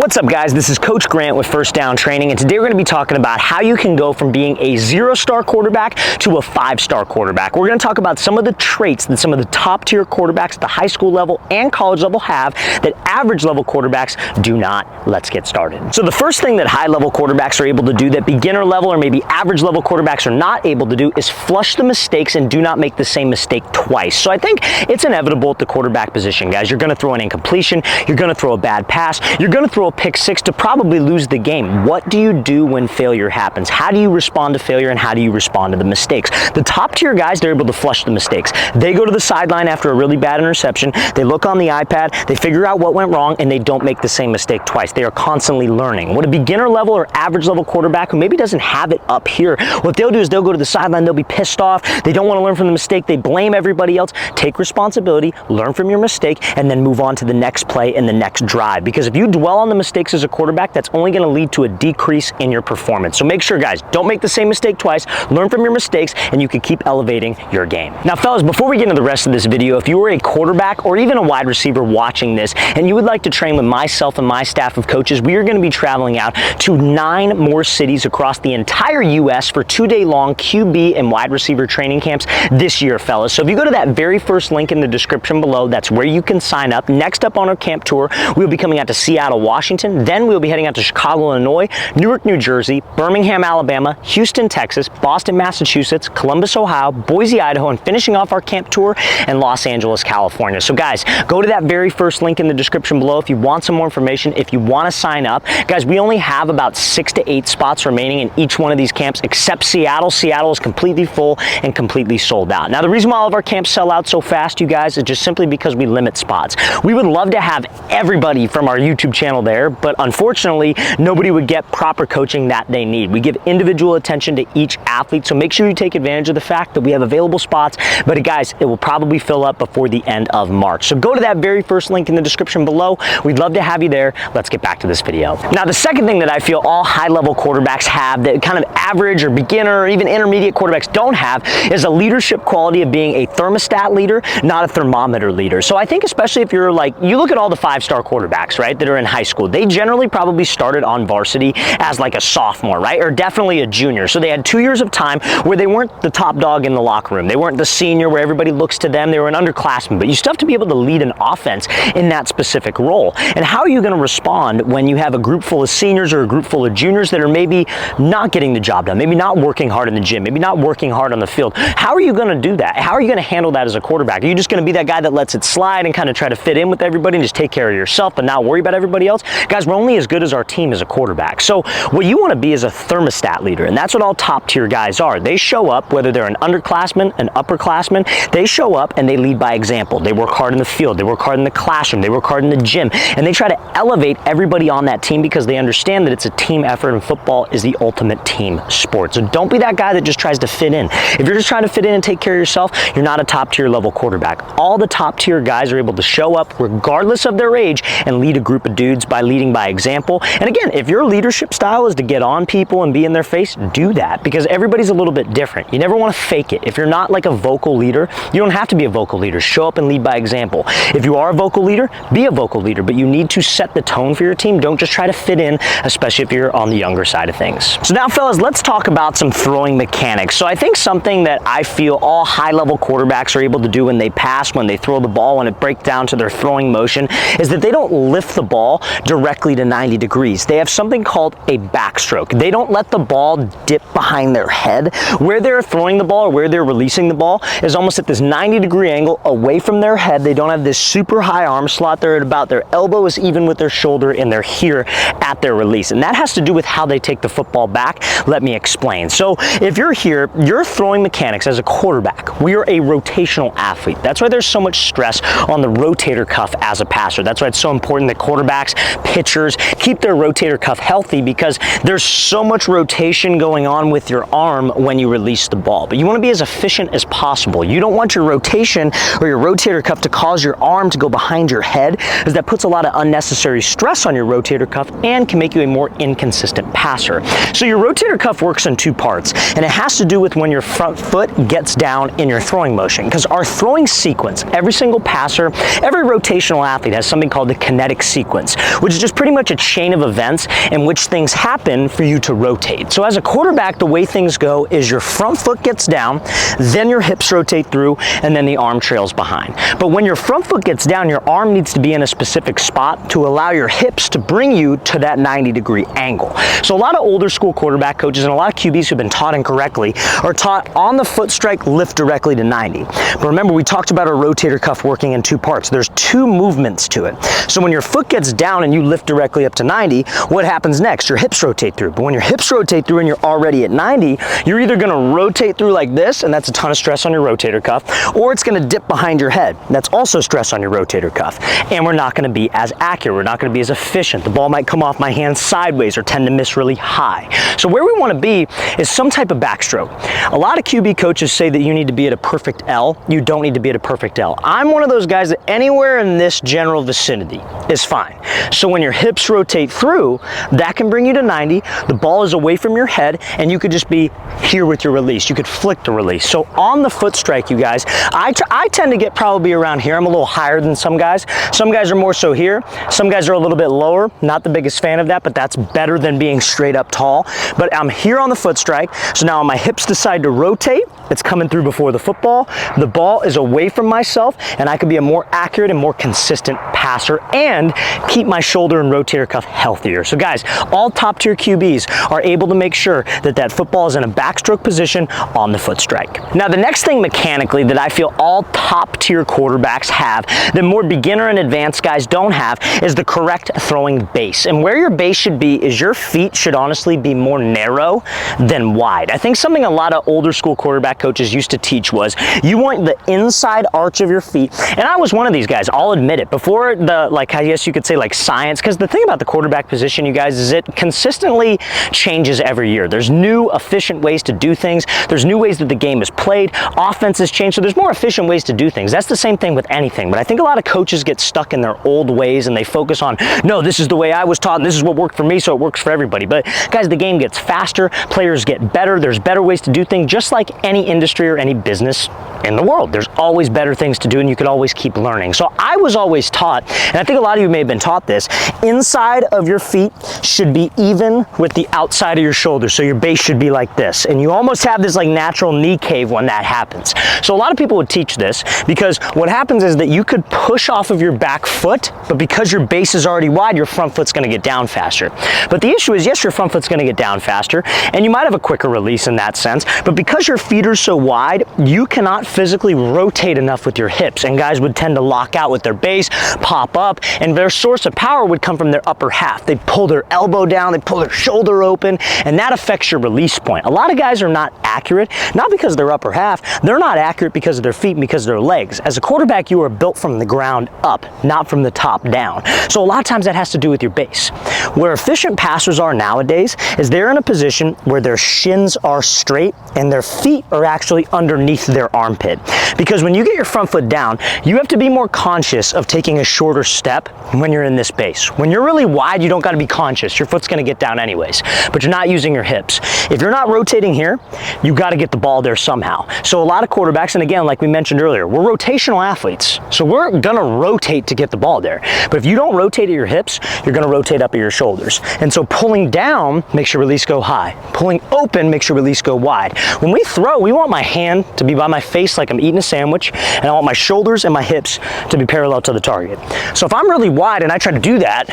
What's up, guys? This is Coach Grant with First Down Training, and today we're going to be talking about how you can go from being a 0-star quarterback to a 5-star quarterback. We're going to talk about some of the traits that some of the top-tier quarterbacks at the high school level and college level have that average-level quarterbacks do not. Let's get started. So the first thing that high-level quarterbacks are able to do that beginner-level or maybe average-level quarterbacks are not able to do is flush the mistakes and do not make the same mistake twice. So I think it's inevitable at the quarterback position, guys. You're going to throw an incompletion, you're going to throw a bad pass, you're going to throw a pick six to probably lose the game. What do you do when failure happens? How do you respond to failure, and how do you respond to the mistakes? The top tier guys, they're able to flush the mistakes. They go to the sideline after a really bad interception, they look on the iPad, they figure out what went wrong, and they don't make the same mistake twice. They are constantly learning. What a beginner level or average level quarterback who maybe doesn't have it up here, what they'll do is they'll go to the sideline, they'll be pissed off, they don't want to learn from the mistake, they blame everybody else. Take responsibility, learn from your mistake, and then move on to the next play and the next drive. Because if you dwell on the mistakes as a quarterback, that's only going to lead to a decrease in your performance. So make sure, guys, don't make the same mistake twice, learn from your mistakes, and you can keep elevating your game. Now, fellas, before we get into the rest of this video, if you were a quarterback or even a wide receiver watching this and you would like to train with myself and my staff of coaches, we are going to be traveling out to 9 more cities across the entire U.S. for 2-day-long QB and wide receiver training camps this year, fellas. So if you go to that very first link in the description below, that's where you can sign up. Next up on our camp tour, we'll be coming out to Seattle, Washington. Then we'll be heading out to Chicago, Illinois, Newark, New Jersey, Birmingham, Alabama, Houston, Texas, Boston, Massachusetts, Columbus, Ohio, Boise, Idaho, and finishing off our camp tour in Los Angeles, California. So guys, go to that very first link in the description below if you want some more information, if you want to sign up. Guys, we only have about 6 to 8 spots remaining in each one of these camps except Seattle. Seattle is completely full and completely sold out. Now, the reason why all of our camps sell out so fast, you guys, is just simply because we limit spots. We would love to have everybody from our YouTube channel there, but unfortunately, nobody would get proper coaching that they need. We give individual attention to each athlete, so make sure you take advantage of the fact that we have available spots, but guys, it will probably fill up before the end of March. So go to that very first link in the description below. We'd love to have you there. Let's get back to this video. Now, the second thing that I feel all high-level quarterbacks have that kind of average or beginner or even intermediate quarterbacks don't have is a leadership quality of being a thermostat leader, not a thermometer leader. So I think especially if you're like, you look at all the 5-star quarterbacks, right, that are in high school, they generally probably started on varsity as like a sophomore, right, or definitely a junior. So they had 2 years of time where they weren't the top dog in the locker room. They weren't the senior where everybody looks to them. They were an underclassman, but you still have to be able to lead an offense in that specific role. And how are you going to respond when you have a group full of seniors or a group full of juniors that are maybe not getting the job done, maybe not working hard in the gym, maybe not working hard on the field? How are you going to do that? How are you going to handle that as a quarterback? Are you just going to be that guy that lets it slide and kind of try to fit in with everybody and just take care of yourself but not worry about everybody else? Guys, we're only as good as our team as a quarterback. So what you want to be is a thermostat leader, and that's what all top tier guys are. They show up, whether they're an underclassman, an upperclassman, they show up and they lead by example. They work hard in the field, they work hard in the classroom, they work hard in the gym, and they try to elevate everybody on that team because they understand that it's a team effort and football is the ultimate team sport. So don't be that guy that just tries to fit in. If you're just trying to fit in and take care of yourself, you're not a top tier level quarterback. All the top tier guys are able to show up regardless of their age and lead a group of dudes by leading by example. And again, if your leadership style is to get on people and be in their face, do that, because everybody's a little bit different. You never want to fake it. If you're not like a vocal leader, you don't have to be a vocal leader. Show up and lead by example. If you are a vocal leader, be a vocal leader, but you need to set the tone for your team. Don't just try to fit in, especially if you're on the younger side of things. So now, fellas, let's talk about some throwing mechanics. So I think something that I feel all high-level quarterbacks are able to do when they pass, when they throw the ball, when it breaks down to their throwing motion, is that they don't lift the ball directly to 90 degrees. They have something called a backstroke. They don't let the ball dip behind their head. Where they're throwing the ball or where they're releasing the ball is almost at this 90-degree angle away from their head. They don't have this super high arm slot. They're at about their elbow is even with their shoulder, and they're here at their release. And that has to do with how they take the football back. Let me explain. So if you're here, your throwing mechanics as a quarterback, we are a rotational athlete. That's why there's so much stress on the rotator cuff as a passer. That's why it's so important that quarterbacks, pitchers keep their rotator cuff healthy, because there's so much rotation going on with your arm when you release the ball. But you want to be as efficient as possible. You don't want your rotation or your rotator cuff to cause your arm to go behind your head, because that puts a lot of unnecessary stress on your rotator cuff and can make you a more inconsistent passer. So your rotator cuff works in 2 parts, and it has to do with when your front foot gets down in your throwing motion, because our throwing sequence, every single passer, every rotational athlete has something called the kinetic sequence, which which is just pretty much a chain of events in which things happen for you to rotate. So as a quarterback, the way things go is your front foot gets down, then your hips rotate through, and then the arm trails behind. But when your front foot gets down, your arm needs to be in a specific spot to allow your hips to bring you to that 90-degree angle. So a lot of older school quarterback coaches and a lot of QBs who've been taught incorrectly are taught on the foot strike, lift directly to 90. But remember, we talked about our rotator cuff working in two parts. There's two movements to it. So when your foot gets down and you lift directly up to 90, what happens next? Your hips rotate through. But when your hips rotate through and you're already at 90, you're either gonna rotate through like this, and that's a ton of stress on your rotator cuff, or it's gonna dip behind your head. That's also stress on your rotator cuff. And we're not gonna be as accurate. We're not gonna be as efficient. The ball might come off my hand sideways or tend to miss really high. So where we wanna be is some type of backstroke. A lot of QB coaches say that you need to be at a perfect L. You don't need to be at a perfect L. I'm one of those guys that anywhere in this general vicinity is fine. So when your hips rotate through, that can bring you to 90. The ball is away from your head, and you could just be here with your release. You could flick the release. So on the foot strike, you guys, I tend to get probably around here. I'm a little higher than some guys. Some guys are more so here. Some guys are a little bit lower. Not the biggest fan of that, but that's better than being straight up tall. But I'm here on the foot strike. So now my hips decide to rotate. It's coming through before the football. The ball is away from myself, and I can be a more accurate and more consistent passer and keep my shoulder and rotator cuff healthier. So guys, all top tier QBs are able to make sure that that football is in a backstroke position on the foot strike. Now the next thing mechanically that I feel all top tier quarterbacks have that more beginner and advanced guys don't have is the correct throwing base. And where your base should be is your feet should honestly be more narrow than wide. I think something a lot of older school quarterback coaches used to teach was you want the inside arch of your feet. And I was one of these guys, I'll admit it. Before the, like, I guess you could say like science, because the thing about the quarterback position, you guys, is it consistently changes every year. There's new efficient ways to do things. There's new ways that the game is played. Offenses change, so there's more efficient ways to do things. That's the same thing with anything. But I think a lot of coaches get stuck in their old ways and they focus on, no, this is the way I was taught and this is what worked for me, so it works for everybody. But guys, the game gets faster, players get better, there's better ways to do things, just like any industry or any business in the world. There's always better things to do and you could always keep learning. So I was always taught, and I think a lot of you may have been taught this, inside of your feet should be even with the outside of your shoulders. So your base should be like this. And you almost have this like natural knee cave when that happens. So a lot of people would teach this because what happens is that you could push off of your back foot, but because your base is already wide, your front foot's gonna get down faster. But the issue is, yes, your front foot's gonna get down faster and you might have a quicker release in that sense, but because your feet are so wide, you cannot physically rotate enough with your hips, and guys would tend to lock out with their base, pop up, and their source of power would come from their upper half. They'd pull their elbow down, they'd pull their shoulder open, and that affects your release point. A lot of guys are not accurate, not because of their upper half, they're not accurate because of their feet and because of their legs. As a quarterback, you are built from the ground up, not from the top down. So a lot of times that has to do with your base. Where efficient passers are nowadays is they're in a position where their shins are straight and their feet are actually underneath their armpit. Because when you get your front foot down, you have to be more conscious of taking a shorter step when you're in this base. When you're really wide, you don't got to be conscious. Your foot's going to get down anyways, but you're not using your hips. If you're not rotating here, you got to get the ball there somehow. So a lot of quarterbacks, and again, like we mentioned earlier, we're rotational athletes. So we're going to rotate to get the ball there. But if you don't rotate at your hips, you're going to rotate up at your shoulders. And so pulling down makes your release go high. Pulling open makes your release go wide. When we throw, we want my hand to be by my face like I'm eating a sandwich, and I want my shoulders and my hips to be parallel to the target. So if I'm really wide and I try to do that,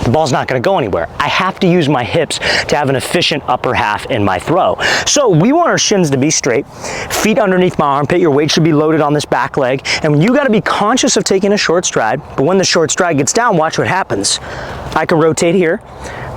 the ball's not going to go anywhere. I have to use my hips to have an efficient upper half in my throw. So we want our shins to be straight, feet underneath my armpit, your weight should be loaded on this back leg, and you got to be conscious of taking a short stride. But when the short stride gets down, watch what happens. I can rotate here,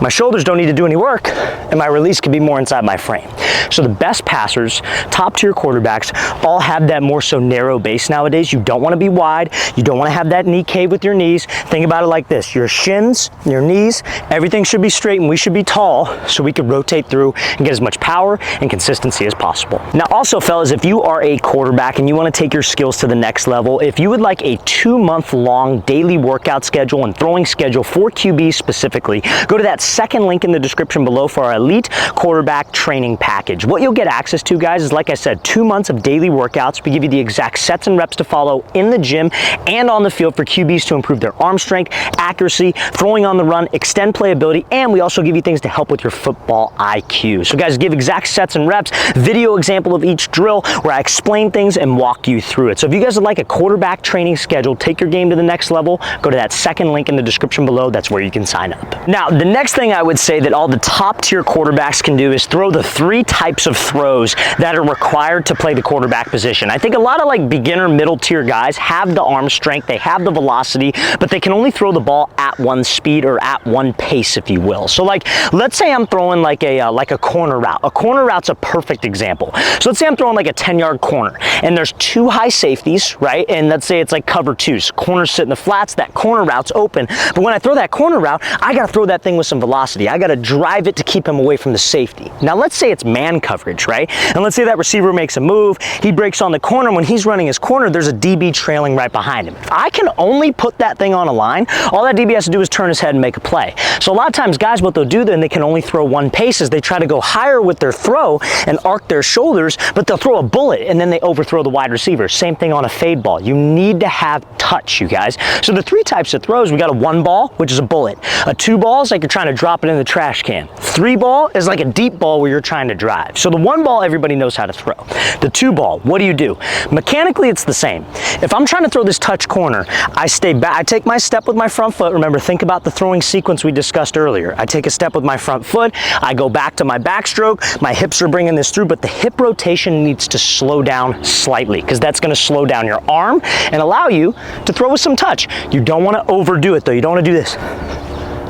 my shoulders don't need to do any work, and my release can be more inside my frame. So the best passers, top tier quarterbacks, all have that more so narrow base nowadays. You don't want to be wide. You don't want to have that knee cave with your knees. Think about it like this. Your shins, your knees, everything should be straight and we should be tall so we can rotate through and get as much power and consistency as possible. Now also, fellas, if you are a quarterback and you want to take your skills to the next level, if you would like a 2-month-long daily workout schedule and throwing schedule for QBs specifically, go to that second link in the description below for our elite quarterback training package. package. What you'll get access to, guys, is, like I said, 2 months of daily workouts. We give you the exact sets and reps to follow in the gym and on the field for QBs to improve their arm strength, accuracy, throwing on the run, extend playability, and we also give you things to help with your football IQ. So guys, give exact sets and reps, video example of each drill where I explain things and walk you through it. So if you guys would like a quarterback training schedule, take your game to the next level, go to that second link in the description below. That's where you can sign up. Now, the next thing I would say that all the top tier quarterbacks can do is throw the 3 types of throws that are required to play the quarterback position. I think a lot of like beginner middle tier guys have the arm strength, they have the velocity, but they can only throw the ball at one speed or at one pace, if you will. So like, let's say I'm throwing like a corner route. A corner route's a perfect example. So let's say I'm throwing like a 10-yard corner and there's 2 high safeties, right? And let's say it's like cover 2s. Corners sit in the flats, that corner route's open. But when I throw that corner route, I gotta throw that thing with some velocity. I gotta drive it to keep him away from the safety. Now let's say it's man coverage, right? And let's say that receiver makes a move, he breaks on the corner. When he's running his corner, there's a DB trailing right behind him. If I can only put that thing on a line, all that DB has to do is turn his head and make a play. So a lot of times guys, what they'll do then, they can only throw one pace, is they try to go higher with their throw and arc their shoulders, but they'll throw a bullet and then they overthrow the wide receiver. Same thing on a fade ball. You need to have touch, you guys. So the 3 types of throws, we got a 1 ball, which is a bullet. A 2 ball is like you're trying to drop it in the trash can. 3 ball is like a deep ball where you're trying to drive. So the 1 ball, everybody knows how to throw. The 2 ball, what do? Mechanically, it's the same. If I'm trying to throw this touch corner, I stay back, I take my step with my front foot. Remember, think about the throwing sequence we discussed earlier. I take a step with my front foot, I go back to my backstroke, my hips are bringing this through, but the hip rotation needs to slow down slightly because that's going to slow down your arm and allow you to throw with some touch. You don't want to overdo it though. You don't want to do this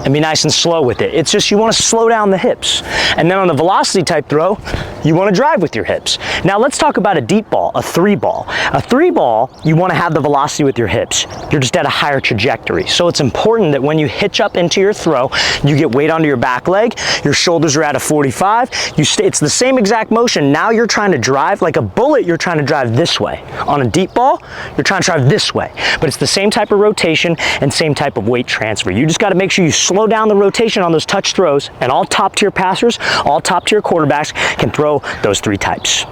and be nice and slow with it. It's just you want to slow down the hips. And then on the velocity type throw, you want to drive with your hips. Now let's talk about a deep ball, a 3 ball. A 3 ball, you want to have the velocity with your hips. You're just at a higher trajectory. So it's important that when you hitch up into your throw, you get weight onto your back leg, your shoulders are at a 45, it's the same exact motion. Now you're trying to drive, like a bullet, you're trying to drive this way. On a deep ball, you're trying to drive this way. But it's the same type of rotation and same type of weight transfer. You just got to make sure you slow down the rotation on those touch throws, and all top tier passers, all top tier quarterbacks can throw those 3 types.